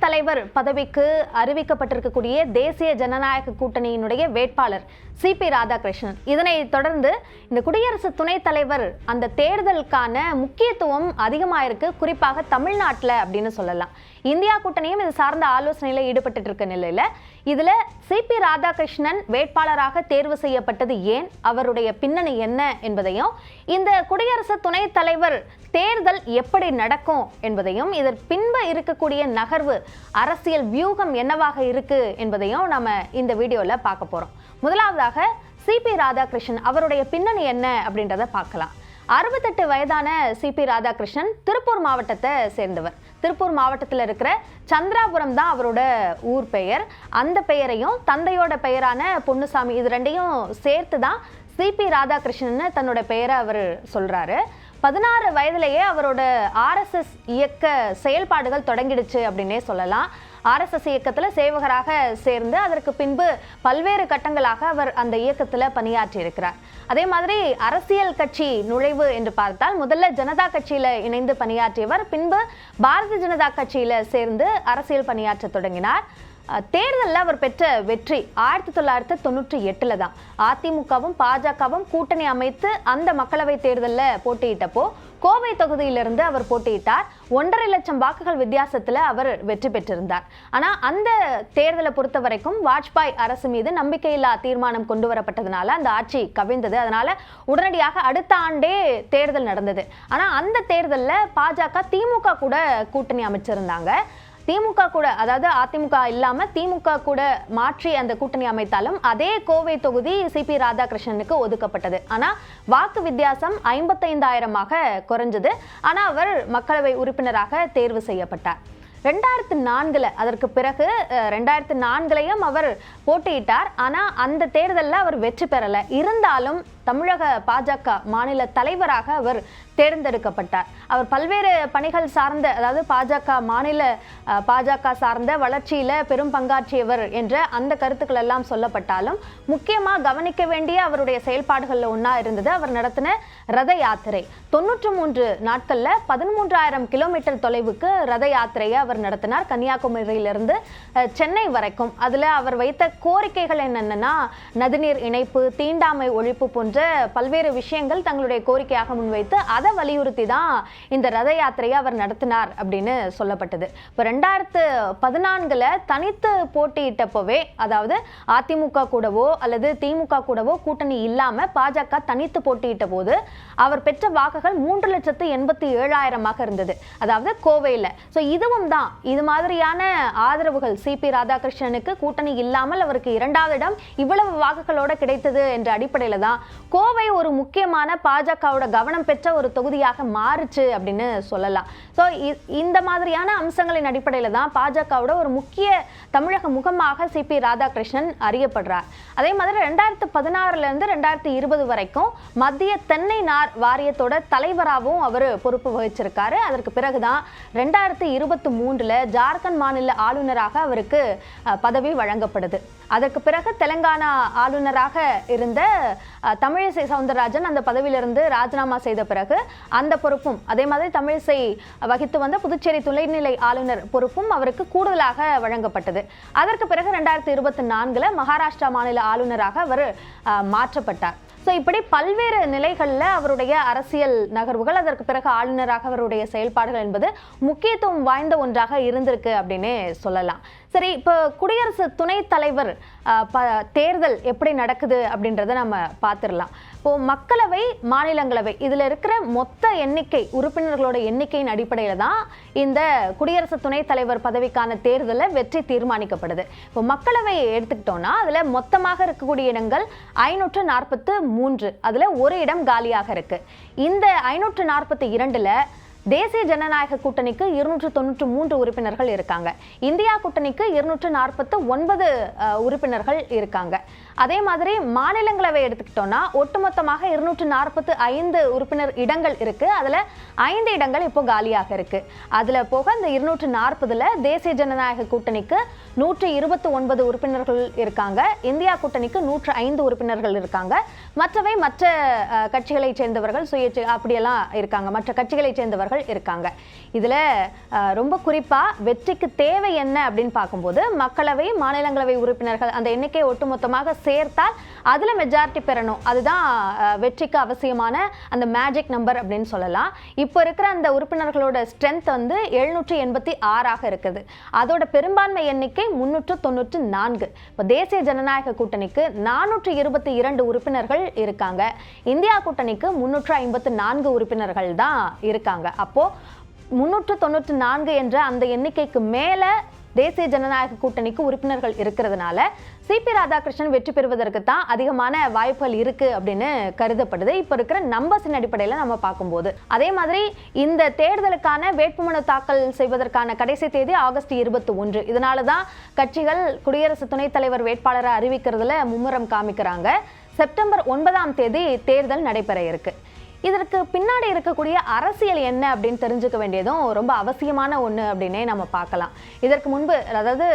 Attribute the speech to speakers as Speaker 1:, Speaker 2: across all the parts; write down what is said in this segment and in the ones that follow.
Speaker 1: தலைவர் பதவிக்கு அறிவிக்கப்பட்டிருக்கக்கூடிய தேசிய ஜனநாயக கூட்டணியினுடைய வேட்பாளர் சிபி ராதாகிருஷ்ணன். இதனை தொடர்ந்து இந்த குடியரசு துணைத் தலைவர் அந்த தேர்தலுக்கான முக்கியத்துவம் அதிகமாயிருக்கு, குறிப்பாக தமிழ்நாட்டில் அப்படின்னு சொல்லலாம். இந்தியா கூட்டணியும் இது சார்ந்த ஆலோசனையில ஈடுபட்டு இருக்க நிலையில இதுல சிபி ராதாகிருஷ்ணன் வேட்பாளராக தேர்வு செய்யப்பட்டது ஏன், அவருடைய பின்னணி என்ன என்பதையும், இந்த குடியரசு துணைத் தலைவர் தேர்தல் எப்படி நடக்கும் என்பதையும், இதற்கு பின்பு இருக்கக்கூடிய நகர்வு அரசியல் வியூகம் என்னவாக இருக்கு என்பதையும் நம்ம இந்த வீடியோல பார்க்க போறோம். முதலாவதாக சிபி ராதாகிருஷ்ணன் அவருடைய பின்னணி என்ன அப்படின்றத பார்க்கலாம். 68 வயதான சிபி ராதாகிருஷ்ணன் திருப்பூர் மாவட்டத்தை சேர்ந்தவர். திருப்பூர் மாவட்டத்தில் இருக்கிற சந்திராபுரம் தான் அவரோட ஊர் பெயர். அந்த பெயரையும் தந்தையோட பெயரான பொன்னுசாமி இது ரெண்டையும் சேர்த்து தான் சிபி ராதாகிருஷ்ணன் தன்னோட பெயரை அவர் சொல்றாரு. 16 வயதிலேயே அவரோட RSS இயக்க செயல்பாடுகள் தொடங்கிடுச்சு அப்படின்னே சொல்லலாம். RSS இயக்கத்தில் சேவகராக சேர்ந்து அதற்கு பின்பு பல்வேறு கட்டங்களாக அவர் அந்த இயக்கத்தில் பணியாற்றி இருக்கிறார். அதே மாதிரி அரசியல் கட்சி நுழைவு என்று பார்த்தால் முதல்ல ஜனதா கட்சியில இணைந்து பணியாற்றியவர், பின்பு பாரதிய ஜனதா கட்சியில சேர்ந்து அரசியல் பணியாற்ற தொடங்கினார். தேர்தலில் அவர் பெற்ற வெற்றி 1998 தான். அதிமுகவும் பாஜகவும் கூட்டணி அமைத்து அந்த மக்களவை தேர்தலில் போட்டியிட்டப்போ கோவை தொகுதியிலிருந்து அவர் போட்டியிட்டார். 1.5 லட்சம் வாக்குகள் வித்தியாசத்தில் அவர் வெற்றி பெற்றிருந்தார். ஆனால் அந்த தேர்தலை பொறுத்த வரைக்கும் வாஜ்பாய் அரசு மீது நம்பிக்கையில்லா தீர்மானம் கொண்டு வரப்பட்டதுனால அந்த ஆட்சி கவிழ்ந்தது. அதனால உடனடியாக அடுத்த ஆண்டே தேர்தல் நடந்தது. ஆனால் அந்த தேர்தலில் பாஜக திமுக கூட கூட்டணி அமைச்சிருந்தாங்க. திமுக கூட, அதாவது அதிமுக இல்லாம திமுக கூட மாற்றி அந்த கூட்டணி அமைத்தாலும் அதே கோவை தொகுதி சிபி ராதாகிருஷ்ணனுக்கு ஒதுக்கப்பட்டது. ஆனா வாக்கு வித்தியாசம் 55,000 குறைஞ்சது. ஆனா அவர் மக்களவை உறுப்பினராக தேர்வு செய்யப்பட்டார். 2004 அதற்கு பிறகு 2004 அவர் போட்டியிட்டார். ஆனா அந்த தேர்தலில் அவர் வெற்றி பெறல. இருந்தாலும் தமிழக பாஜக மாநில தலைவராக அவர் தேர்ந்தெடுக்கப்பட்டார். அவர் பல்வேறு பணிகள் சார்ந்த, அதாவது பாஜக சார்ந்த வளர்ச்சியில பெரும் பங்காற்றியவர் என்ற அந்த கருத்துக்கள் எல்லாம் சொல்லப்பட்டாலும் முக்கியமா கவனிக்க வேண்டிய அவருடைய செயல்பாடுகள்ல ஒன்னா இருந்தது அவர் நடத்தின ரத யாத்திரை. 93 நாட்கள்ல 13,000 கிலோமீட்டர் தொலைவுக்கு ரத யாத்திரையை அவர் நடத்தினார், கன்னியாகுமரியிலிருந்து சென்னை வரைக்கும். அதுல அவர் வைத்த கோரிக்கைகள் என்னென்னா நதிநீர் இணைப்பு, தீண்டாமை ஒழிப்பு போன்ற பல்வேறு விஷயங்கள் தங்களுடைய கோரிக்கையாக முன்வைத்து அதை வலியுறுத்தி தான் இந்த ரத யாத்திரையை அவர் நடத்தினார் அப்படின்னு சொல்லப்பட்டது. இப்போ 2014 தனித்து போட்டியிட்டப்போவே, அதாவது அதிமுக கூடவோ அல்லது திமுக கூடவோ கூட்டணி இல்லாம பாஜக தனித்து போட்டியிட்ட போது அவர் பெற்ற வாக்குகள் 3,87,000 இருந்தது, அதாவது கோவையில். ஸோ இதுவும் தான் இது மாதிரியான ஆதரவுகள் சிபி ராதாகிருஷ்ணனுக்கு கூட்டணி இல்லாமல் அவருக்கு 2வது இடம் இவ்வளவு வாக்குகளோட கிடைத்தது என்ற அடிப்படையில் தான் கோவை ஒரு முக்கியமான பாஜகவோட கவனம் பெற்ற ஒரு தொகுதியாக மாறுச்சு அப்படின்னு சொல்லலாம். ஸோ இந்த மாதிரியான அம்சங்களின் அடிப்படையில் தான் பாஜகவோட ஒரு முக்கிய தமிழக முகமாக சிபி ராதாகிருஷ்ணன் அறியப்படுறார். அதே மாதிரி 2016 2020 வரைக்கும் மத்திய தென்னை நார் வாரியத்தோட தலைவராகவும் அவர் பொறுப்பு வகிச்சிருக்காரு. அதற்கு பிறகுதான் 2023 ஜார்க்கண்ட் மாநில ஆளுநராக அவருக்கு பதவி வழங்கப்படுது. அதற்கு பிறகு தெலுங்கானா ஆளுநராக இருந்த தமிழிசை சவுந்தரராஜன் அந்த பதவியிலிருந்து ராஜினாமா செய்த பிறகு அந்த பொறுப்பும், அதே மாதிரி தமிழிசை வகித்து வந்த புதுச்சேரி துணைநிலை ஆளுநர் பொறுப்பும் அவருக்கு கூடுதலாக வழங்கப்பட்டது. அதற்கு பிறகு 2024 மகாராஷ்டிரா மாநில ஆளுநராக அவர் மாற்றப்பட்டார். ஸோ இப்படி பல்வேறு நிலைகளில் அவருடைய அரசியல் நகர்வுகள், அதற்கு பிறகு ஆளுநராக அவருடைய செயல்பாடுகள் என்பது முக்கியத்துவம் வாய்ந்த ஒன்றாக இருந்திருக்கு அப்படின்னே சொல்லலாம். சரி, இப்போ குடியரசு துணைத் தலைவர் தேர்தல் எப்படி நடக்குது அப்படின்றத நம்ம பார்த்துடலாம். இப்போ மக்களவை, மாநிலங்களவை இதில் இருக்கிற மொத்த எண்ணிக்கை, உறுப்பினர்களோட எண்ணிக்கையின் அடிப்படையில் தான் இந்த குடியரசு துணைத் தலைவர் பதவிக்கான தேர்தலில் வெற்றி தீர்மானிக்கப்படுது. இப்போ மக்களவை எடுத்துக்கிட்டோம்னா அதில் மொத்தமாக இருக்கக்கூடிய இடங்கள் 543, அதில் ஒரு இடம் காலியாக இருக்கு. இந்த 542ல் தேசிய ஜனநாயக கூட்டணிக்கு 293 உறுப்பினர்கள் இருக்காங்க. இந்தியா கூட்டணிக்கு 249 உறுப்பினர்கள் இருக்காங்க. அதே மாதிரி மாநிலங்களவை எடுத்துக்கிட்டோம்னா ஒட்டுமொத்தமாக 245 உறுப்பினர் இடங்கள் இருக்கு. அதுல 5 இடங்கள் இப்போ காலியாக இருக்கு. அதுல போக இந்த 240ல தேசிய ஜனநாயக கூட்டணிக்கு 129 உறுப்பினர்கள் இருக்காங்க. இந்தியா கூட்டணிக்கு 105 உறுப்பினர்கள் இருக்காங்க. மற்றவை மற்ற கட்சிகளை சேர்ந்தவர்கள் அப்படியெல்லாம் இருக்காங்க. மற்ற கட்சிகளை சேர்ந்தவர்கள் இருக்காங்க. இதுல ரொம்ப குறிப்பா வெற்றிக்கு தேவை என்ன அப்படின்னு பார்க்கும்போது மக்களவை மாநிலங்களவை உறுப்பினர்கள் அந்த எண்ணிக்கை ஒட்டுமொத்தமாக சேர்த்தால் அதுல மெஜாரிட்டி பெறணும். அதுதான் வெற்றிக்கு அவசியமான அந்த மேஜிக் நம்பர் அப்படின்னு சொல்லலாம். இப்போ இருக்கிற அந்த உறுப்பினர்களோட ஸ்ட்ரென்த் வந்து 786 இருக்குது. அதோட பெரும்பான்மை எண்ணிக்கை 394. இப்போ தேசிய ஜனநாயக கூட்டணிக்கு 422 உறுப்பினர்கள் இருக்காங்க. இந்தியா கூட்டணிக்கு 354 உறுப்பினர்கள் தான் இருக்காங்க. அப்போ 394 என்ற அந்த எண்ணிக்கைக்கு மேல தேசிய ஜனநாயக கூட்டணிக்கு உறுப்பினர்கள் இருக்கிறதுனால சிபி ராதாகிருஷ்ணன் வெற்றி பெறுவதற்கு தான் அதிகமான வாய்ப்புகள் இருக்கு அப்படின்னு கருதப்படுது இப்ப இருக்கிற நம்பர்ஸின் அடிப்படையில் நம்ம பார்க்கும்போது. அதே மாதிரி இந்த தேர்தலுக்கான வேட்புமனு தாக்கல் செய்வதற்கான கடைசி தேதி ஆகஸ்ட் 21. இதனாலதான் கட்சிகள் குடியரசு துணைத் தலைவர் வேட்பாளரை அறிவிக்கிறதுல மும்முரம் காமிக்கிறாங்க. செப்டம்பர் 9ஆம் தேதி தேர்தல் நடைபெற இருக்கு. இதற்கு பின்னாடி இருக்கக்கூடிய அரசியல் என்ன அப்படின்னு தெரிஞ்சுக்க வேண்டியதும் ரொம்ப அவசியமான ஒன்று அப்படின்னே நம்ம பார்க்கலாம். இதற்கு முன்பு அதாவது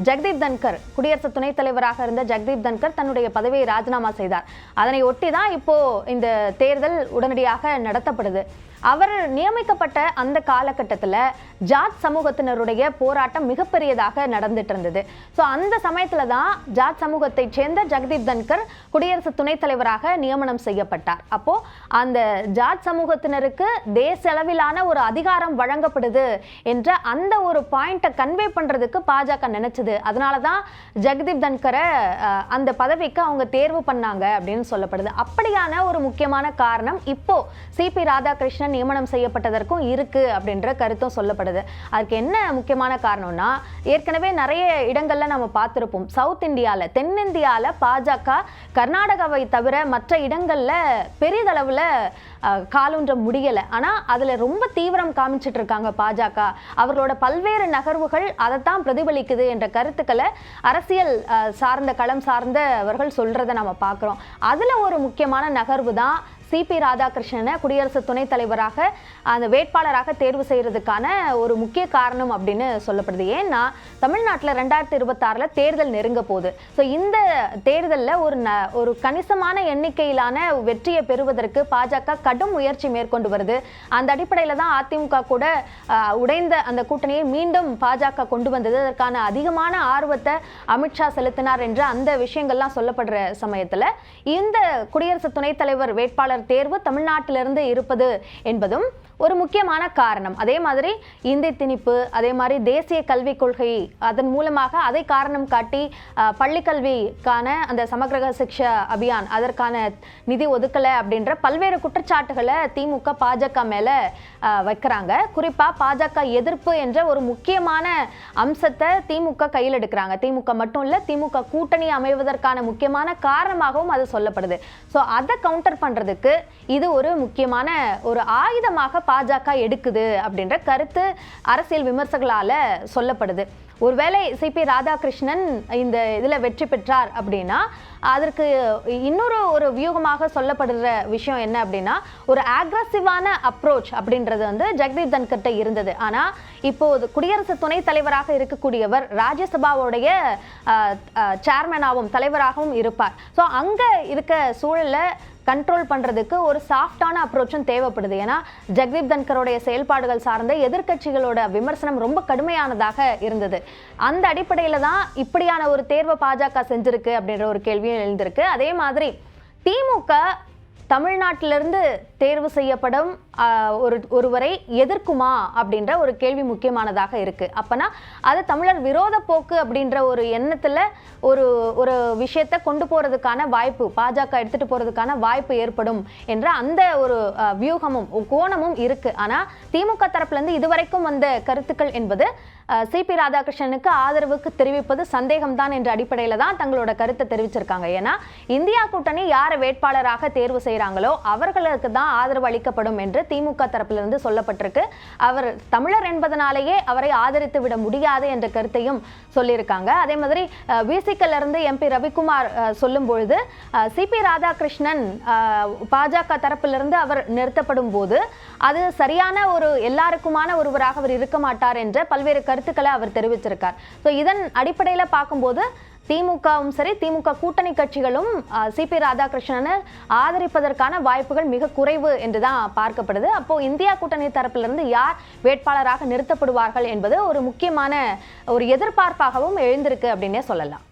Speaker 1: ஜெகதீப் தன்கர் குடியரசு துணைத் தலைவராக இருந்த ஜெகதீப் தன்கர் தன்னுடைய பதவியை ராஜினாமா செய்தார். அதனை ஒட்டி தான் இப்போ இந்த தேர்தல் உடனடியாக நடத்தப்படுது. அவர் நியமிக்கப்பட்ட அந்த காலகட்டத்தில் ஜாட் சமூகத்தினருடைய போராட்டம் மிகப்பெரியதாக நடந்துட்டு இருந்தது. ஸோ அந்த சமயத்தில் தான் ஜாட் சமூகத்தை சேர்ந்த ஜெகதீப் தன்கர் குடியரசு துணைத் தலைவராக நியமனம் செய்யப்பட்டார். அப்போ அந்த ஜாட் சமூகத்தினருக்கு தேச அளவிலான ஒரு அதிகாரம் வழங்கப்படுது என்ற அந்த ஒரு பாயிண்ட்டை கன்வே பண்றதுக்கு பாஜக நினைச்சது. அதனால தான் ஜெகதீப் தன்கரை அந்த பதவிக்கு அவங்க தேர்வு பண்ணாங்க அப்படின்னு சொல்லப்படுது. அப்படியான ஒரு முக்கியமான காரணம் இப்போ சிபி ராதாகிருஷ்ணன் நியமனம் செய்யப்பட்டதற்கும் இருக்கு அப்படின்ற கருத்தும் சொல்லப்படுது. அதுக்கு என்ன முக்கியமான காரணம்னா ஏற்கனவே நிறைய இடங்கள்ல நம்ம பார்த்திருப்போம். சவுத் இந்தியால தென்னிந்தியால பாஜக கர்நாடகாவை தவிர மற்ற இடங்கள்ல பெரிதளவுல காலூன்ற முடியல. ஆனா அதுல ரொம்ப தீவிரம் காமிச்சிட்டு இருக்காங்க பாஜக. அவர்களோட பல்வேறு நகர்வுகள் அதைத்தான் பிரதிபலிக்குது என்ற கருத்துக்களை அரசியல் சார்ந்த களம் சார்ந்தவர்கள் சொல்றதை நம்ம பார்க்கிறோம். அதுல ஒரு முக்கியமான நகர்வு தான் சிபி ராதாகிருஷ்ணனை குடியரசு துணைத் தலைவராக அந்த வேட்பாளராக தேர்வு செய்யறதுக்கான ஒரு முக்கிய காரணம் அப்படின்னு சொல்லப்படுது. ஏன்னா தமிழ்நாட்டில் 2026 தேர்தல் நெருங்க போகுது. ஸோ இந்த தேர்தலில் ஒரு கணிசமான எண்ணிக்கையிலான வெற்றியை பெறுவதற்கு பாஜக கடும் முயற்சி மேற்கொண்டு வருது. அந்த அடிப்படையில் தான் அதிமுக கூட உடைந்த அந்த கூட்டணியை மீண்டும் பாஜக கொண்டு வந்தது. அதற்கான அதிகமான ஆர்வத்தை அமித்ஷா செலுத்தினார் என்ற அந்த விஷயங்கள்லாம் சொல்லப்படுற சமயத்தில் இந்த குடியரசு துணைத் தலைவர் வேட்பாளர் தேர்வு தமிழ்நாட்டிலிருந்து இருப்பது என்பதும் ஒரு முக்கியமான காரணம். அதே மாதிரி இந்தி திணிப்பு, அதே மாதிரி தேசிய கல்விக் கொள்கை, அதன் மூலமாக அதை காரணம் காட்டி பள்ளிக்கல்விக்கான அந்த சமக்கிர சிக்ஷா அபியான் அதற்கான நிதி ஒதுக்கலை அப்படின்ற பல்வேறு குற்றச்சாட்டுகளை திமுக பாஜக மேல வைக்கிறாங்க. குறிப்பா பாஜக எதிர்ப்பு என்ற ஒரு முக்கியமான அம்சத்தை திமுக கையில் எடுக்கிறாங்க. திமுக மட்டும் இல்ல, திமுக கூட்டணி அமைவதற்கான முக்கியமான காரணமாகவும் அது சொல்லப்படுது. ஸோ அதை கவுண்டர் பண்றதுக்கு இது ஒரு முக்கியமான ஒரு ஆயுதமாக பாஜக எடுக்குது அப்படின்ற கருத்து அரசியல் விமர்சகர்களால சொல்லப்படுது. ஒருவேளை சிபி ராதாகிருஷ்ணன் இந்த இதுல வெற்றி பெற்றார் அப்படின்னா அதற்கு இன்னொரு ஒரு வியூகமாக சொல்லப்படுற விஷயம் என்ன அப்படின்னா ஒரு அக்ரெசிவான அப்ரோச் அப்படின்றது வந்து ஜெகதீப் தன்கர்ட்ட இருந்தது. ஆனா இப்போ குடியரசு துணைத் தலைவராக இருக்கக்கூடியவர் ராஜ்யசபாவுடைய சேர்மனாகவும் தலைவராகவும் இருப்பார். ஸோ அங்க இருக்க சூழல்ல கண்ட்ரோல் பண்றதுக்கு ஒரு சாஃப்டான அப்ரோச்சும் தேவைப்படுது. ஏன்னா ஜெகதீப் தன்கருடைய செயல்பாடுகள் சார்ந்த எதிர்கட்சிகளோட விமர்சனம் ரொம்ப கடுமையானதாக இருந்தது. அந்த அடிப்படையில தான் இப்படியான ஒரு தேர்வை பாஜக செஞ்சிருக்கு அப்படின்ற ஒரு கேள்வியும் எழுந்திருக்கு. அதே மாதிரி திமுக தமிழ்நாட்டிலிருந்து தேர்வு செய்யப்படும் ஒருவரை எதிர்க்குமா அப்படின்ற ஒரு கேள்வி முக்கியமானதாக இருக்கு. அப்பனா அது தமிழர் விரோத போக்கு அப்படின்ற ஒரு எண்ணத்துல ஒரு விஷயத்தை கொண்டு போறதுக்கான வாய்ப்பு பாஜக எடுத்துட்டு போறதுக்கான வாய்ப்பு ஏற்படும் என்ற அந்த ஒரு வியூகமும் கோணமும் இருக்கு. ஆனா திமுக தரப்புல இருந்து இதுவரைக்கும் வந்த கருத்துக்கள் என்பது சிபி ராதாகிருஷ்ணனுக்கு ஆதரவுக்கு தெரிவிப்பது சந்தேகம்தான் என்ற அடிப்படையில் தான் தங்களோட கருத்தை தெரிவிச்சிருக்காங்க. ஏன்னா இந்தியா கூட்டணி யாரை வேட்பாளராக தேர்வு செய்கிறாங்களோ அவர்களுக்கு தான் ஆதரவு அளிக்கப்படும் என்று திமுக தரப்பிலிருந்து சொல்லப்பட்டிருக்கு. அவர் தமிழர் என்பதனாலேயே அவரை ஆதரித்து விட முடியாது என்ற கருத்தையும் சொல்லியிருக்காங்க. அதே மாதிரி விசிகல்ல இருந்து எம்பி ரவிக்குமார் சொல்லும் பொழுது சிபி ராதாகிருஷ்ணன் பாஜக தரப்பிலிருந்து அவர் நிறுத்தப்படும் போது அது சரியான ஒரு எல்லாருக்குமான ஒருவராக அவர் இருக்க மாட்டார் என்ற பல்வேறு கருத்துக்களை அவர் தெரிவிச்சிருக்கார். ஸோ இதன் அடிப்படையில் பார்க்கும்போது திமுகவும் சரி திமுக கூட்டணி கட்சிகளும் சிபி ராதாகிருஷ்ணனை ஆதரிப்பதற்கான வாய்ப்புகள் மிக குறைவு என்றுதான் பார்க்கப்படுது. அப்போ இந்தியா கூட்டணி தரப்பிலிருந்து யார் வேட்பாளராக நிறுத்தப்படுவார்கள் என்பது ஒரு முக்கியமான ஒரு எதிர்பார்ப்பாகவும் எழுந்திருக்கு அப்படின்னே சொல்லலாம்.